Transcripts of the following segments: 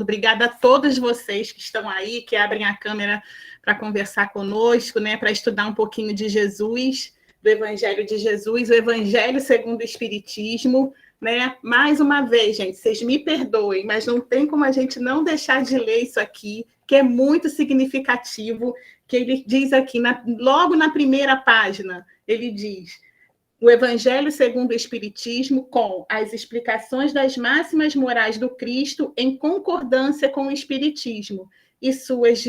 Obrigada a todos vocês que estão aí, que abrem a câmera para conversar conosco, né, para estudar um pouquinho de Jesus, do Evangelho de Jesus, o Evangelho segundo o Espiritismo, né? Mais uma vez, gente, vocês me perdoem, mas não tem como a gente não deixar de ler isso aqui, que é muito significativo, que ele diz aqui, logo na primeira página, ele diz: o Evangelho segundo o Espiritismo, com as explicações das máximas morais do Cristo em concordância com o Espiritismo e suas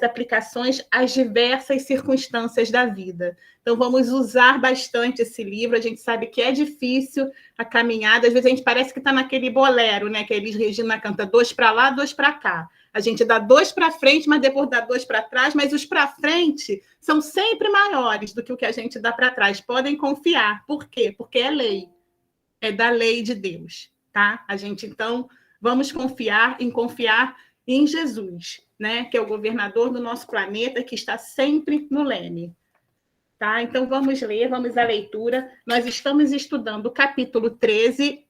aplicações às diversas circunstâncias da vida. Então, vamos usar bastante esse livro. A gente sabe que é difícil a caminhada. Às vezes, a gente parece que está naquele bolero, né? Que a Elis Regina canta 2 para lá, 2 para cá. A gente dá 2 para frente, mas depois dá 2 para trás, mas os para frente são sempre maiores do que o que a gente dá para trás. Podem confiar. Por quê? Porque é lei. É da lei de Deus, tá? A gente, então, vamos confiar em Jesus, né? Que é o governador do nosso planeta, que está sempre no leme. Tá? Então, vamos ler, vamos à leitura. Nós estamos estudando o capítulo 13,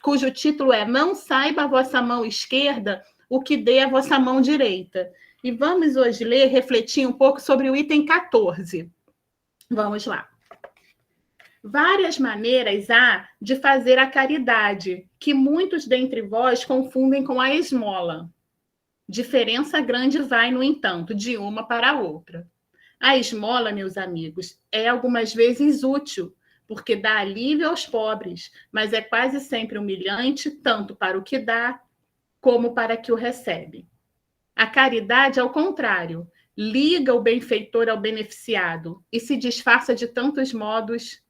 cujo título é Não saiba a vossa mão esquerda o que dê a vossa mão direita. E vamos hoje ler, refletir um pouco sobre o item 14. Vamos lá. Várias maneiras há de fazer a caridade, que muitos dentre vós confundem com a esmola. Diferença grande vai, no entanto, de uma para a outra. A esmola, meus amigos, é algumas vezes útil, porque dá alívio aos pobres, mas é quase sempre humilhante, tanto para o que dá, como para que o recebe. A caridade, ao contrário, liga o benfeitor ao beneficiado e se disfarça de tantos modos.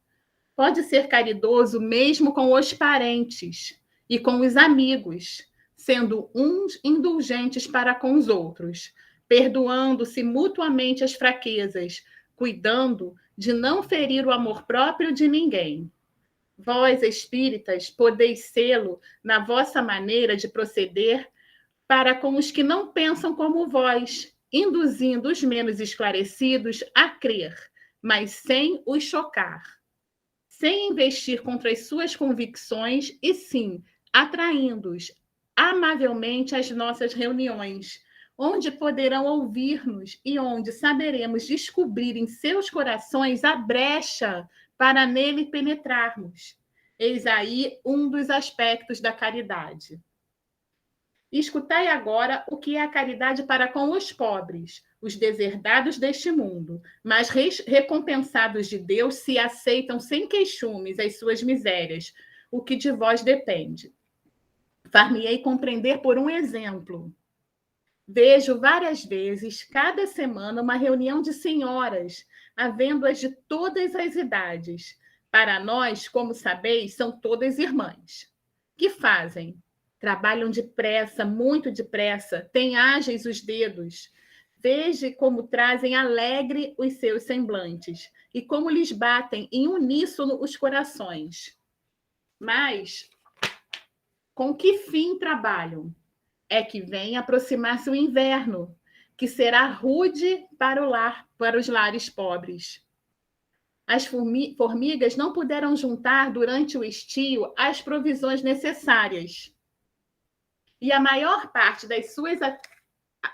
Pode ser caridoso mesmo com os parentes e com os amigos, sendo uns indulgentes para com os outros, perdoando-se mutuamente as fraquezas, cuidando de não ferir o amor próprio de ninguém. Vós, espíritas, podeis sê-lo na vossa maneira de proceder para com os que não pensam como vós, induzindo os menos esclarecidos a crer, mas sem os chocar. Sem investir contra as suas convicções, e sim atraindo-os amavelmente às nossas reuniões, onde poderão ouvir-nos e onde saberemos descobrir em seus corações a brecha para nele penetrarmos. Eis aí um dos aspectos da caridade. Escutai agora o que é a caridade para com os pobres, os deserdados deste mundo, mas recompensados de Deus se aceitam sem queixumes as suas misérias, o que de vós depende. Far-me-ei compreender por um exemplo. Vejo várias vezes, cada semana, uma reunião de senhoras, havendo-as de todas as idades. Para nós, como sabeis, são todas irmãs. Que fazem? Trabalham depressa, muito depressa, têm ágeis os dedos. Veja como trazem alegre os seus semblantes e como lhes batem em uníssono os corações. Mas, com que fim trabalham? É que vem aproximar-se o inverno, que será rude para os lares pobres. As formigas não puderam juntar durante o estio as provisões necessárias. E a maior parte das suas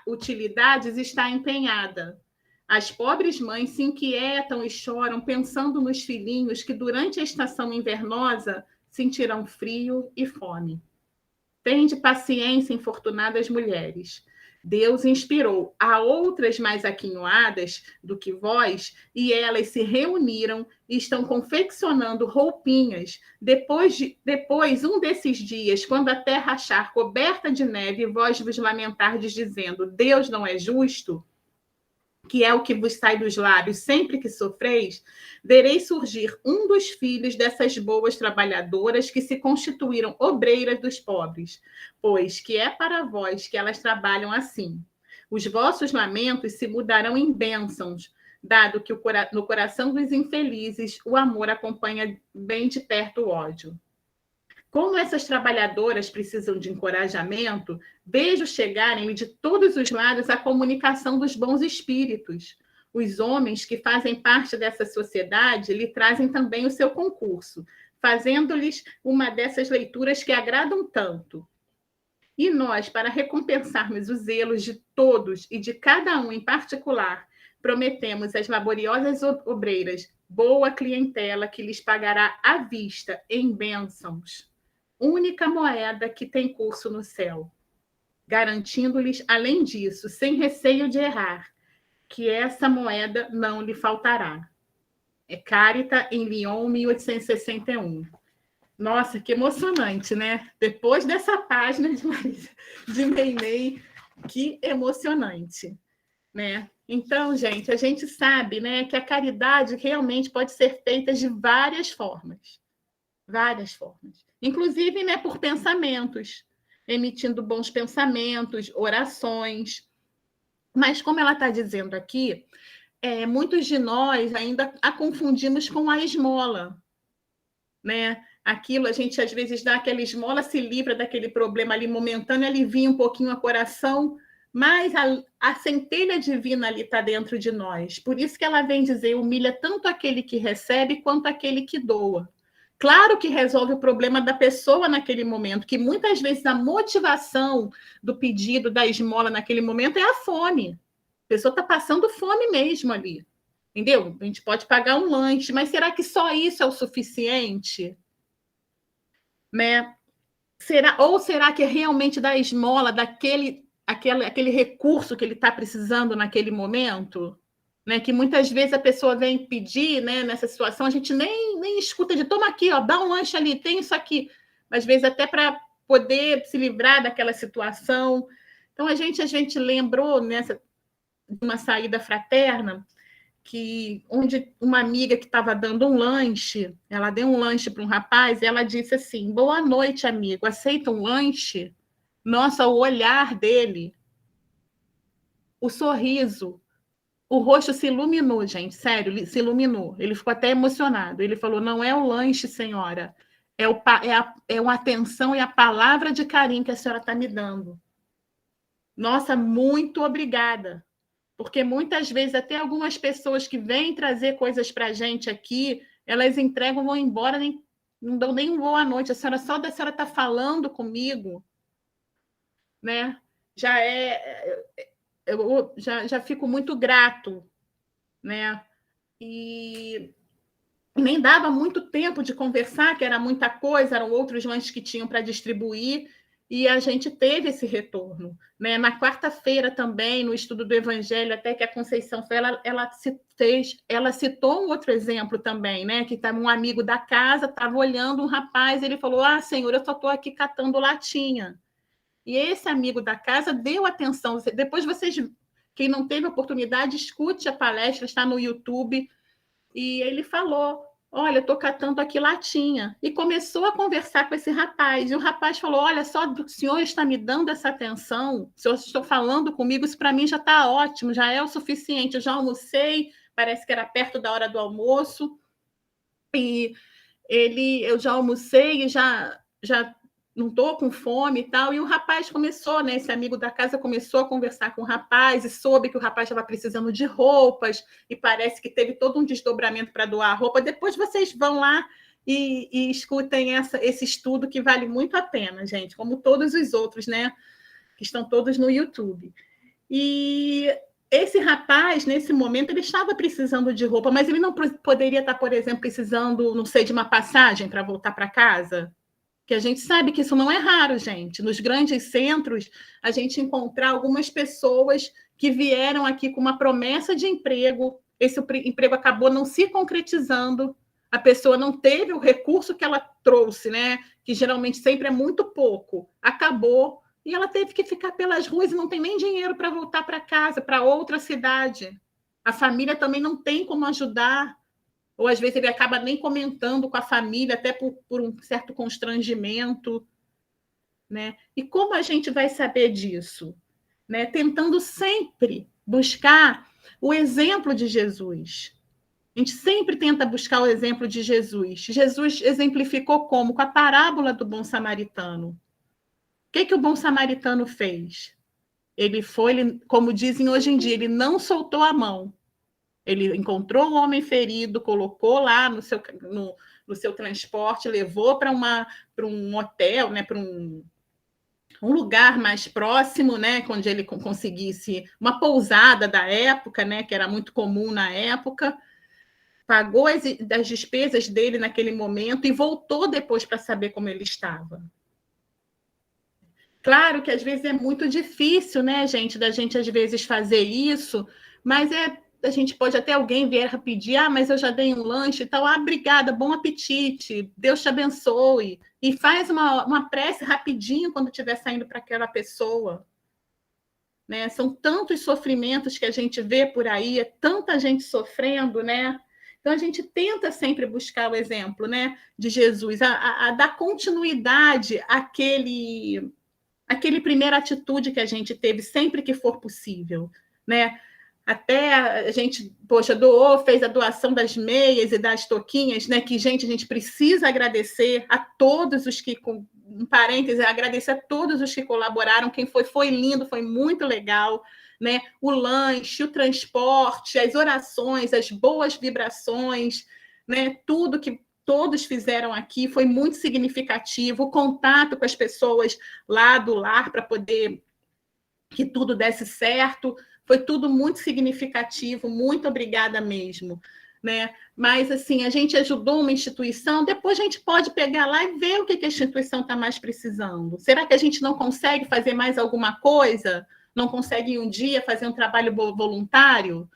utilidades está empenhada. As pobres mães se inquietam e choram pensando nos filhinhos que durante a estação invernosa sentirão frio e fome. Tende paciência, infortunadas mulheres. Deus inspirou a outras mais aquinhoadas do que vós, e elas se reuniram e estão confeccionando roupinhas. Depois, um desses dias, quando a terra achar coberta de neve, vós vos lamentardes dizendo: Deus não é justo, que é o que vos sai dos lábios sempre que sofreis, vereis surgir um dos filhos dessas boas trabalhadoras que se constituíram obreiras dos pobres, pois que é para vós que elas trabalham assim. Os vossos lamentos se mudarão em bênçãos, dado que no coração dos infelizes o amor acompanha bem de perto o ódio. Como essas trabalhadoras precisam de encorajamento, vejo chegarem de todos os lados a comunicação dos bons espíritos. Os homens que fazem parte dessa sociedade lhe trazem também o seu concurso, fazendo-lhes uma dessas leituras que agradam tanto. E nós, para recompensarmos os zelos de todos e de cada um em particular, prometemos às laboriosas obreiras boa clientela que lhes pagará à vista em bênçãos, única moeda que tem curso no céu, garantindo-lhes, além disso, sem receio de errar, que essa moeda não lhe faltará. É Carita, em Lyon, 1861. Nossa, que emocionante, né? Depois dessa página de Meimei, que emocionante, né? Então, gente, a gente sabe, né, que a caridade realmente pode ser feita de várias formas. Várias formas. Inclusive, né, por pensamentos, emitindo bons pensamentos, orações. Mas, como ela está dizendo aqui, muitos de nós ainda a confundimos com a esmola, né? Aquilo, a gente às vezes dá aquela esmola, se livra daquele problema ali momentâneo, alivia um pouquinho o coração, mas a centelha divina ali está dentro de nós. Por isso que ela vem dizer, humilha tanto aquele que recebe quanto aquele que doa. Claro que resolve o problema da pessoa naquele momento, que muitas vezes a motivação do pedido da esmola naquele momento é a fome. A pessoa está passando fome mesmo ali. Entendeu? A gente pode pagar um lanche, mas será que só isso é o suficiente? Né? Ou será que é realmente da esmola, aquele recurso que ele está precisando naquele momento? Né? Que muitas vezes a pessoa vem pedir, né, nessa situação, a gente nem escuta de toma aqui, ó, dá um lanche ali, tem isso aqui. Às vezes até para poder se livrar daquela situação. Então a gente lembrou de uma saída fraterna, onde uma amiga que estava dando um lanche, ela deu um lanche para um rapaz e ela disse assim, boa noite, amigo, aceita um lanche? Nossa, o olhar dele, o sorriso, o rosto se iluminou, gente, sério, se iluminou. Ele ficou até emocionado. Ele falou, não é o lanche, senhora, é uma atenção e a palavra de carinho que a senhora está me dando. Nossa, muito obrigada. Porque muitas vezes até algumas pessoas que vêm trazer coisas para a gente aqui, elas entregam, vão embora, não dão nem boa noite. A senhora só da senhora está falando comigo, né? Eu já fico muito grato, né? E nem dava muito tempo de conversar, que era muita coisa, eram outros lanches que tinham para distribuir, e a gente teve esse retorno. Né? Na quarta-feira também, no estudo do Evangelho, até que a Conceição foi, ela citou um outro exemplo também, né? Que estava um amigo da casa, estava olhando um rapaz, ele falou, senhor, eu só estou aqui catando latinha. E esse amigo da casa deu atenção. Depois vocês, quem não teve oportunidade, escute a palestra, está no YouTube, e ele falou, olha, eu estou catando aqui latinha. E começou a conversar com esse rapaz. E o rapaz falou, olha, só o senhor está me dando essa atenção, o senhor está falando comigo, isso para mim já está ótimo, já é o suficiente. Eu já almocei, parece que era perto da hora do almoço, e eu já almocei e já não estou com fome e tal. E o rapaz começou, né? Esse amigo da casa começou a conversar com o rapaz e soube que o rapaz estava precisando de roupas e parece que teve todo um desdobramento para doar a roupa. Depois vocês vão lá e escutem esse estudo que vale muito a pena, gente, como todos os outros, né? Que estão todos no YouTube. E esse rapaz, nesse momento, ele estava precisando de roupa, mas ele não poderia estar, por exemplo, precisando, não sei, de uma passagem para voltar para casa? Que a gente sabe que isso não é raro, gente. Nos grandes centros, a gente encontrar algumas pessoas que vieram aqui com uma promessa de emprego, esse emprego acabou não se concretizando, a pessoa não teve o recurso que ela trouxe, né? Que geralmente sempre é muito pouco, acabou, e ela teve que ficar pelas ruas e não tem nem dinheiro para voltar para casa, para outra cidade. A família também não tem como ajudar, ou às vezes ele acaba nem comentando com a família, até por um certo constrangimento, né? E como a gente vai saber disso? Né? Tentando sempre buscar o exemplo de Jesus. A gente sempre tenta buscar o exemplo de Jesus. Jesus exemplificou como? Com a parábola do bom samaritano. O que o bom samaritano fez? Como dizem hoje em dia, ele não soltou a mão. Ele encontrou o homem ferido, colocou lá no seu transporte, levou para um hotel, né, para um lugar mais próximo, né, onde ele conseguisse uma pousada da época, né, que era muito comum na época, pagou as despesas dele naquele momento e voltou depois para saber como ele estava. Claro que às vezes é muito difícil, né, gente, da gente às vezes fazer isso, mas a gente pode até alguém vier pedir, mas eu já dei um lanche e tal, obrigada, bom apetite, Deus te abençoe, e faz uma prece rapidinho quando estiver saindo para aquela pessoa. Né? São tantos sofrimentos que a gente vê por aí, é tanta gente sofrendo, né? Então a gente tenta sempre buscar o exemplo, né, de Jesus, a dar continuidade àquele primeira atitude que a gente teve sempre que for possível, né? Até a gente, poxa, doou, fez a doação das meias e das touquinhas, né? Que, gente, a gente precisa agradecer a todos os que, um parêntese, agradecer a todos os que colaboraram. Quem foi lindo, foi muito legal, né? O lanche, o transporte, as orações, as boas vibrações, né? Tudo que todos fizeram aqui foi muito significativo. O contato com as pessoas lá do lar para poder que tudo desse certo. Foi tudo muito significativo, muito obrigada mesmo. Né? Mas, assim, a gente ajudou uma instituição, depois a gente pode pegar lá e ver o que a instituição está mais precisando. Será que a gente não consegue fazer mais alguma coisa? Não consegue um dia fazer um trabalho voluntário?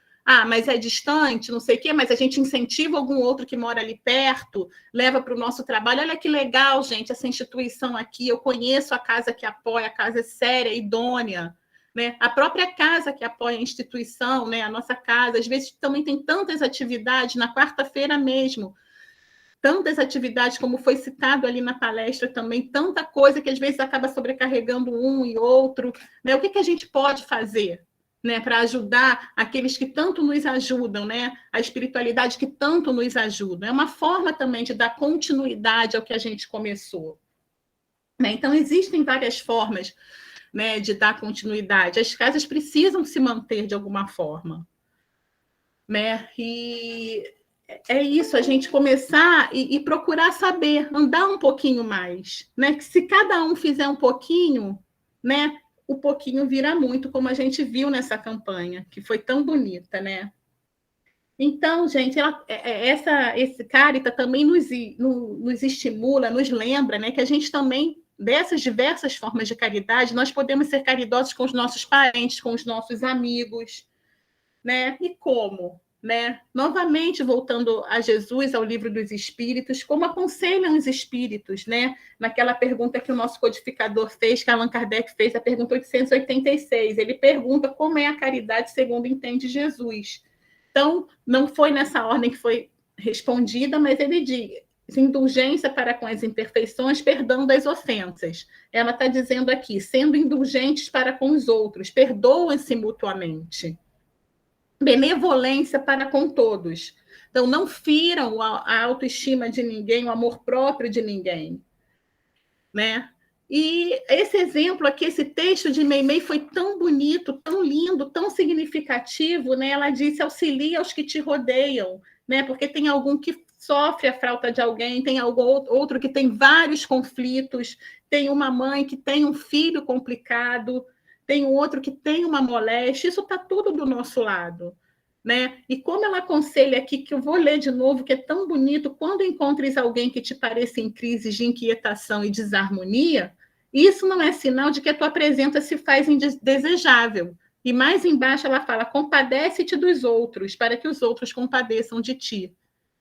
Mas é distante, não sei o quê, mas a gente incentiva algum outro que mora ali perto, leva para o nosso trabalho. Olha que legal, gente, essa instituição aqui, eu conheço a casa que apoia, a casa é séria, idônea. Né? A própria casa que apoia a instituição, né? A nossa casa, às vezes também tem tantas atividades, na quarta-feira mesmo, tantas atividades, como foi citado ali na palestra também, tanta coisa que às vezes acaba sobrecarregando um e outro. Né? O que a gente pode fazer, né, para ajudar aqueles que tanto nos ajudam, né? A espiritualidade que tanto nos ajuda? É uma forma também de dar continuidade ao que a gente começou. Né? Então, existem várias formas, né, de dar continuidade. As casas precisam se manter de alguma forma. Né? E é isso, a gente começar e procurar saber, andar um pouquinho mais. Né? Que se cada um fizer um pouquinho, né, o pouquinho vira muito, como a gente viu nessa campanha, que foi tão bonita, né? Então, gente, esse Carita também nos estimula, nos lembra, né, que a gente também, dessas diversas formas de caridade, nós podemos ser caridosos com os nossos parentes, com os nossos amigos, né? E como? Né? Novamente, voltando a Jesus, ao livro dos Espíritos, como aconselham os Espíritos, né? Naquela pergunta que o nosso codificador fez, que Allan Kardec fez, a pergunta 886, ele pergunta como é a caridade segundo entende Jesus. Então, não foi nessa ordem que foi respondida, mas ele diz: indulgência para com as imperfeições, perdão das ofensas. Ela está dizendo aqui, sendo indulgentes para com os outros, perdoam-se mutuamente. Benevolência para com todos. Então, não firam a autoestima de ninguém, o amor próprio de ninguém. Né? E esse exemplo aqui, esse texto de Meimei foi tão bonito, tão lindo, tão significativo, né? Ela disse: auxilia aos que te rodeiam, né? Porque tem algum que sofre a falta de alguém, tem algum outro que tem vários conflitos, tem uma mãe que tem um filho complicado, tem um outro que tem uma moléstia, isso está tudo do nosso lado. Né? E como ela aconselha aqui, que eu vou ler de novo, que é tão bonito: quando encontres alguém que te pareça em crises de inquietação e desarmonia, isso não é sinal de que a tua presença se faz indesejável. E mais embaixo ela fala: compadece-te dos outros, para que os outros compadeçam de ti.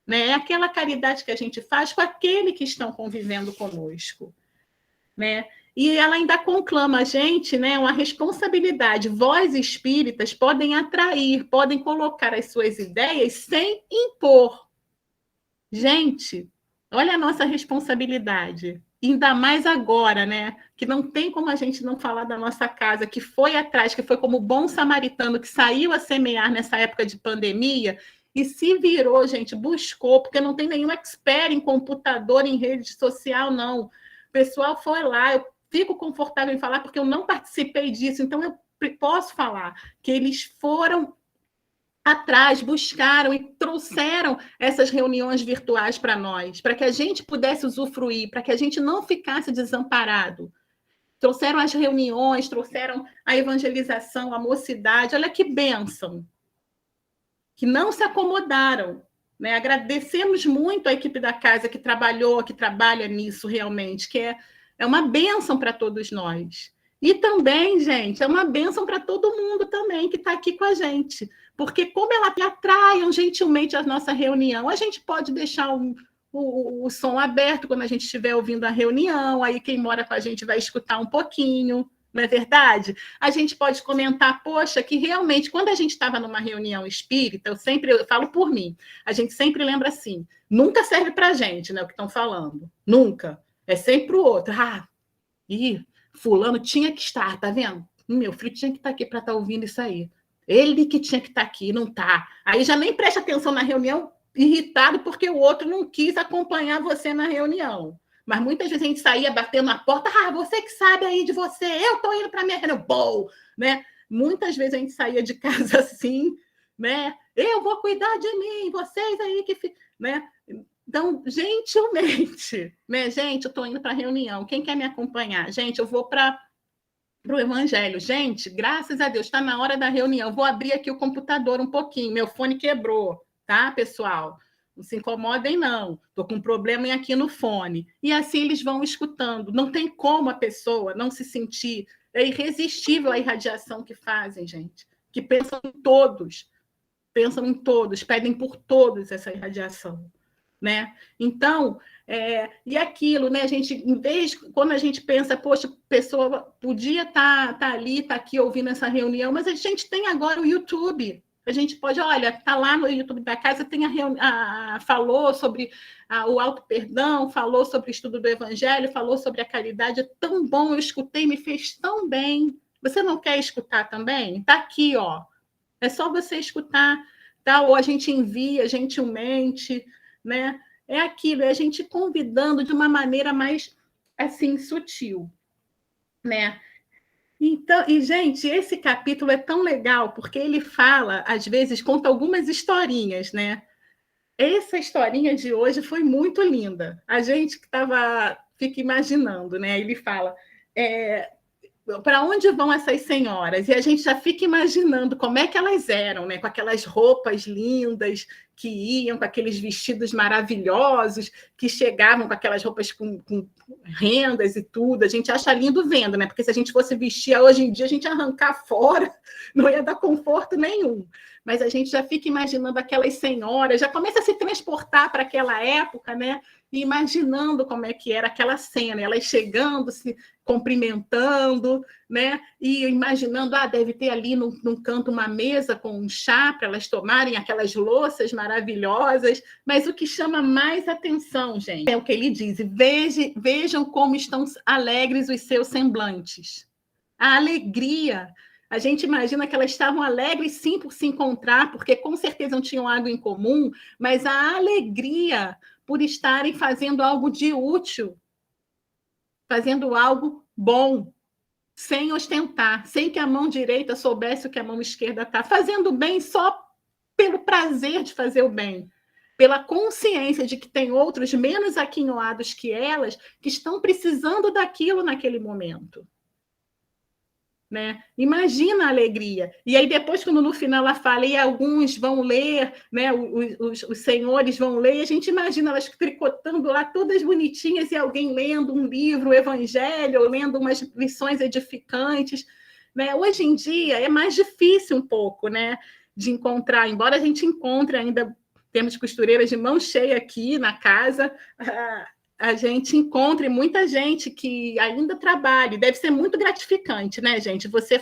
Né? É aquela caridade que a gente faz com aquele que estão convivendo conosco. Né? E ela ainda conclama a gente, né, uma responsabilidade. Vós, espíritas, podem atrair, podem colocar as suas ideias sem impor. Gente, olha a nossa responsabilidade. Ainda mais agora, né? Que não tem como a gente não falar da nossa casa, que foi atrás, que foi como bom samaritano, que saiu a semear nessa época de pandemia e se virou, gente, buscou, porque não tem nenhum expert em computador, em rede social, não. O pessoal foi lá, eu fico confortável em falar, porque eu não participei disso, então eu posso falar que eles foram atrás, buscaram e trouxeram essas reuniões virtuais para nós, para que a gente pudesse usufruir, para que a gente não ficasse desamparado. trouxeram as reuniões, trouxeram a evangelização, a mocidade. Olha que bênção, que não se acomodaram. Né? Agradecemos muito a equipe da casa que trabalhou, que trabalha nisso realmente, que é uma bênção para todos nós. E também, gente, é uma bênção para todo mundo também que está aqui com a gente, porque como ela atraiam gentilmente a nossa reunião, a gente pode deixar o som aberto quando a gente estiver ouvindo a reunião, aí quem mora com a gente vai escutar um pouquinho, não é verdade? A gente pode comentar, poxa, que realmente, quando a gente estava numa reunião espírita, eu falo por mim, a gente sempre lembra assim, nunca serve para a gente, né, o que estão falando, nunca, é sempre o outro, fulano tinha que estar, tá vendo? Meu filho tinha que estar aqui para estar ouvindo isso aí, ele que tinha que estar aqui, não está, aí já nem presta atenção na reunião, irritado porque o outro não quis acompanhar você na reunião. Mas muitas vezes a gente saía batendo na porta, você que sabe aí de você, eu estou indo para a minha reunião, bom, né? Muitas vezes a gente saía de casa assim, né? Eu vou cuidar de mim, vocês aí que... né? Então, gentilmente, né? Gente, eu estou indo para a reunião, quem quer me acompanhar? Gente, eu vou para o Evangelho. Gente, graças a Deus, está na hora da reunião, vou abrir aqui o computador um pouquinho, meu fone quebrou, tá, pessoal? Não se incomodem, não. Estou com um problema aqui no fone. E assim eles vão escutando. Não tem como a pessoa não se sentir... É irresistível a irradiação que fazem, gente. Que pensam em todos, pedem por todos essa irradiação. Né? Então, e aquilo, né? A gente, em vez, quando a gente pensa, poxa, a pessoa podia estar ali, estar aqui ouvindo essa reunião, mas a gente tem agora o YouTube. A gente pode, olha, tá lá no YouTube da casa, tem falou sobre o auto-perdão, falou sobre o estudo do Evangelho, falou sobre a caridade, é tão bom, eu escutei, me fez tão bem. Você não quer escutar também? Tá aqui, ó. É só você escutar, tá? Ou a gente envia gentilmente, né? É aquilo, é a gente convidando de uma maneira mais, assim, sutil, né? Então, e, gente, esse capítulo é tão legal, porque ele fala, às vezes, conta algumas historinhas, né? Essa historinha de hoje foi muito linda. A gente que fica imaginando, né? Ele fala, para onde vão essas senhoras? E a gente já fica imaginando como é que elas eram, né? Com aquelas roupas lindas que iam, com aqueles vestidos maravilhosos, que chegavam com aquelas roupas com rendas e tudo. A gente acha lindo vendo, né? Porque se a gente fosse vestir hoje em dia, a gente ia arrancar fora, não ia dar conforto nenhum. Mas a gente já fica imaginando aquelas senhoras, já começa a se transportar para aquela época, né? E imaginando como é que era aquela cena, elas chegando, se cumprimentando, né? E imaginando, deve ter ali num canto uma mesa com um chá para elas tomarem aquelas louças maravilhosas. Mas o que chama mais atenção, gente, é o que ele diz: vejam como estão alegres os seus semblantes. A alegria. A gente imagina que elas estavam alegres, sim, por se encontrar, porque com certeza não tinham algo em comum, mas a alegria por estarem fazendo algo de útil, fazendo algo bom, sem ostentar, sem que a mão direita soubesse o que a mão esquerda está, fazendo bem só pelo prazer de fazer o bem, pela consciência de que tem outros menos aquinhoados que elas, que estão precisando daquilo naquele momento. Né? Imagina a alegria. E aí depois, quando no final ela fala, e alguns vão ler, né? os senhores vão ler, e a gente imagina elas tricotando lá todas bonitinhas e alguém lendo um livro, o Evangelho, ou lendo umas lições edificantes. Né? Hoje em dia é mais difícil um pouco, né? De encontrar, embora a gente encontre ainda, temos costureiras de mão cheia aqui na casa, a gente encontre muita gente que ainda trabalha. Deve ser muito gratificante, né, gente? Você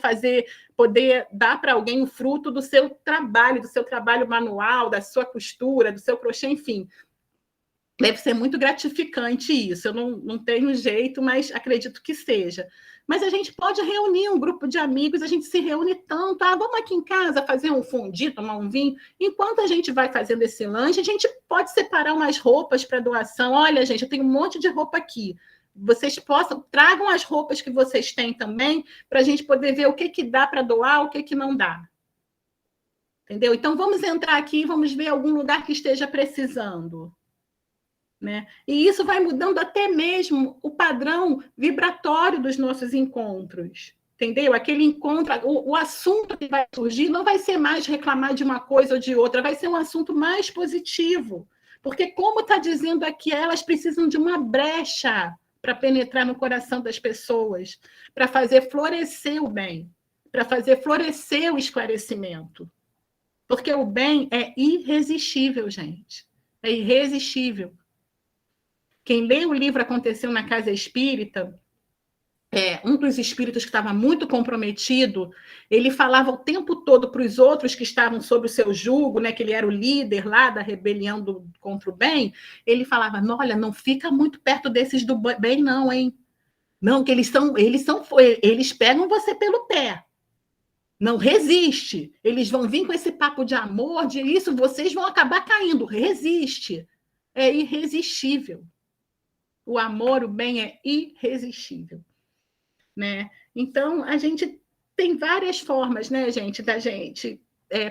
poder dar para alguém o fruto do seu trabalho manual, da sua costura, do seu crochê, enfim. Deve ser muito gratificante isso. Eu não tenho jeito, mas acredito que seja. Mas a gente pode reunir um grupo de amigos, a gente se reúne tanto. Vamos aqui em casa fazer um fondue, tomar um vinho. Enquanto a gente vai fazendo esse lanche, a gente pode separar umas roupas para doação. Olha, gente, eu tenho um monte de roupa aqui. Vocês tragam as roupas que vocês têm também, para a gente poder ver o que dá para doar, o que não dá. Entendeu? Então, vamos entrar aqui e vamos ver algum lugar que esteja precisando. né? E isso vai mudando até mesmo o padrão vibratório dos nossos encontros. Entendeu? Aquele encontro, o assunto que vai surgir não vai ser mais reclamar de uma coisa ou de outra, vai ser um assunto mais positivo. Porque, como está dizendo aqui, elas precisam de uma brecha para penetrar no coração das pessoas, para fazer florescer o bem, para fazer florescer o esclarecimento. Porque o bem é irresistível, gente. É irresistível. Quem lê o livro Aconteceu na Casa Espírita, um dos espíritos que estava muito comprometido, ele falava o tempo todo para os outros que estavam sob o seu jugo, né, que ele era o líder lá da rebelião contra o bem, ele falava, olha, não fica muito perto desses do bem não, hein? Não, que eles pegam você pelo pé. Não resiste. Eles vão vir com esse papo de amor, de isso, vocês vão acabar caindo. Resiste. É irresistível. O amor, o bem é irresistível. Né? Então, a gente tem várias formas, né, gente, da gente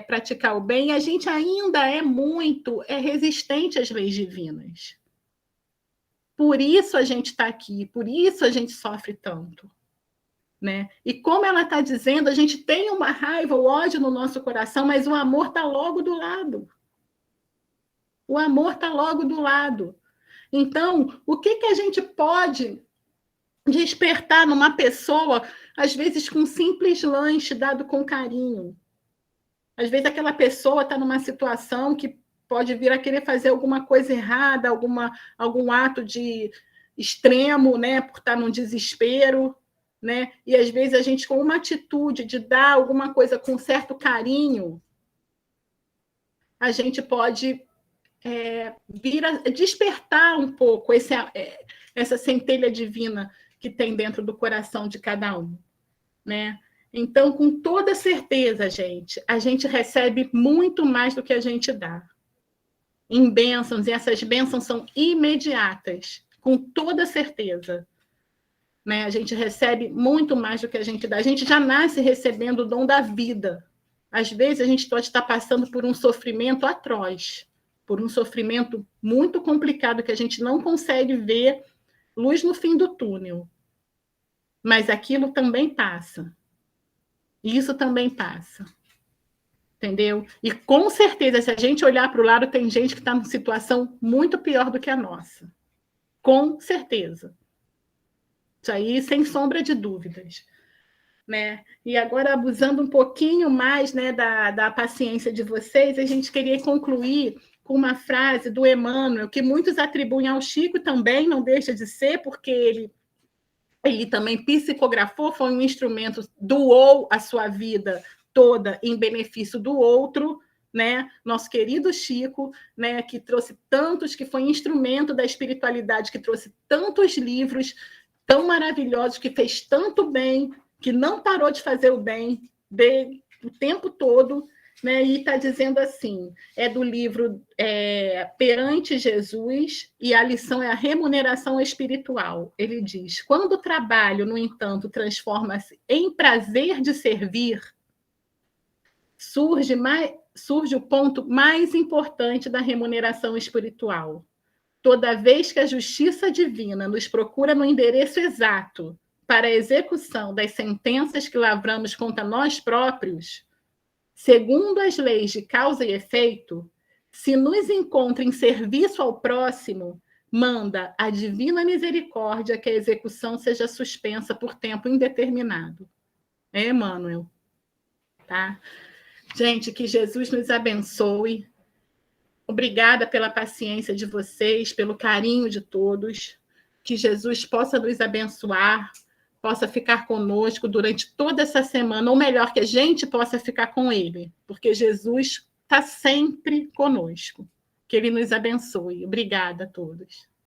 praticar o bem, e a gente ainda é muito resistente às leis divinas. Por isso a gente está aqui, por isso a gente sofre tanto. Né? E como ela está dizendo, a gente tem uma raiva, o ódio no nosso coração, mas o amor está logo do lado. O amor está logo do lado. Então, o que a gente pode despertar numa pessoa, às vezes com um simples lanche dado com carinho? Às vezes aquela pessoa está numa situação que pode vir a querer fazer alguma coisa errada, algum ato de extremo, né, por estar num desespero, né? E às vezes a gente, com uma atitude de dar alguma coisa com certo carinho, a gente pode vir a despertar um pouco essa centelha divina que tem dentro do coração de cada um, né? Então, com toda certeza, a gente recebe muito mais do que a gente dá. Em bênçãos, e essas bênçãos são imediatas, com toda certeza. Né? A gente recebe muito mais do que a gente dá. A gente já nasce recebendo o dom da vida. Às vezes, a gente pode estar passando por um sofrimento atroz, por um sofrimento muito complicado, que a gente não consegue ver luz no fim do túnel. Mas aquilo também passa. Isso também passa. Entendeu? E com certeza, se a gente olhar para o lado, tem gente que está numa situação muito pior do que a nossa. Com certeza. Isso aí, sem sombra de dúvidas. Né? E agora, abusando um pouquinho mais, né, da paciência de vocês, a gente queria concluir com uma frase do Emmanuel, que muitos atribuem ao Chico também, não deixa de ser, porque ele também psicografou, foi um instrumento, doou a sua vida toda em benefício do outro, né? Nosso querido Chico, né, que trouxe tantos, que foi instrumento da espiritualidade, que trouxe tantos livros tão maravilhosos, que fez tanto bem, que não parou de fazer o bem o tempo todo, né? E está dizendo assim, do livro Perante Jesus, e a lição é a remuneração espiritual. Ele diz, quando o trabalho, no entanto, transforma-se em prazer de servir, surge o ponto mais importante da remuneração espiritual. Toda vez que a justiça divina nos procura no endereço exato para a execução das sentenças que lavramos contra nós próprios, segundo as leis de causa e efeito, se nos encontra em serviço ao próximo, manda a divina misericórdia que a execução seja suspensa por tempo indeterminado. É Emmanuel. Tá? Gente, que Jesus nos abençoe. Obrigada pela paciência de vocês, pelo carinho de todos. Que Jesus possa nos abençoar, possa ficar conosco durante toda essa semana, ou melhor, que a gente possa ficar com Ele, porque Jesus está sempre conosco. Que Ele nos abençoe. Obrigada a todos.